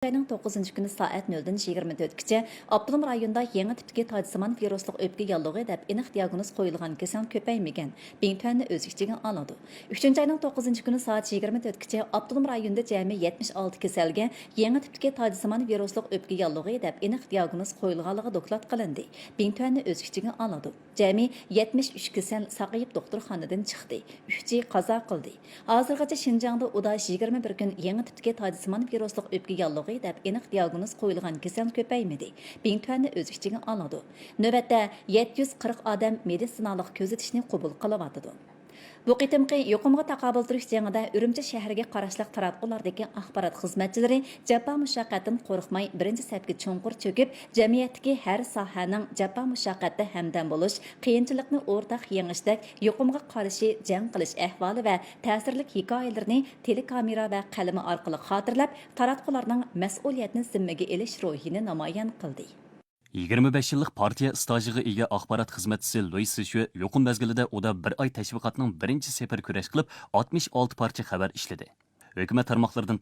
ayning 9 kuni soat 0dan 24gacha Abdulum rayonida yangi tipdagi tojsimon viruslik o'pka yallig'i deb aniq diagnoz qo'yilgan kasal ko'paymagan. Bingtuanni o'z ichiga oladi. 3 ayning 9 kuni soat 24gacha Abdulum rayonida jami 76 kasalga yangi tipdagi tojsimon viruslik o'pka yallig'i deb aniq diagnoz qo'yilganligi doklad qilindi. Bingtuanni o'z ichiga oladi. Jami 73 kasal saqayib doktorxonadan chiqdi. 3 qazo qildi. Hozirgacha Şinjan'da udaş 21 kun yangi tipdagi tojsimon viruslik o'pka yallig'i deb aniq diagnoz qo'yilgan kasal ko'paymadi. Bingtuanni o'z ichiga oladi. Navbatda 740 odam meditsinalik kuzatishni qabul qilyotdi. Bu qitimqi yuqumga taqobil turish jangida Urumchi shahriga qarashliq taratqulardagi axborot xizmatchilari jafo mushaqqatdan qo'rqmay birinchi safga cho'nqur cho'kib, jamiyatdagi har sohaning jafo mushaqqatda hamdam bo'lish, qiyinchilikni o'rtaq yengishdak yuqumga qarshi jang qilish ahvoli va ta'sirli hikoyalarni telekamera va qalami orqali xotirlab, taratqularning mas'uliyatni zimmaga olish ruhini namoyon qildi. 25 yillik partiya stajiga ega axborot xizmatchisi Luis Sishue yuqum mezgilida uda bir oy tashviqotning birinchi safar kurash qilib 66 parcha xabar ishladi. Hukumat tarmoqlaridan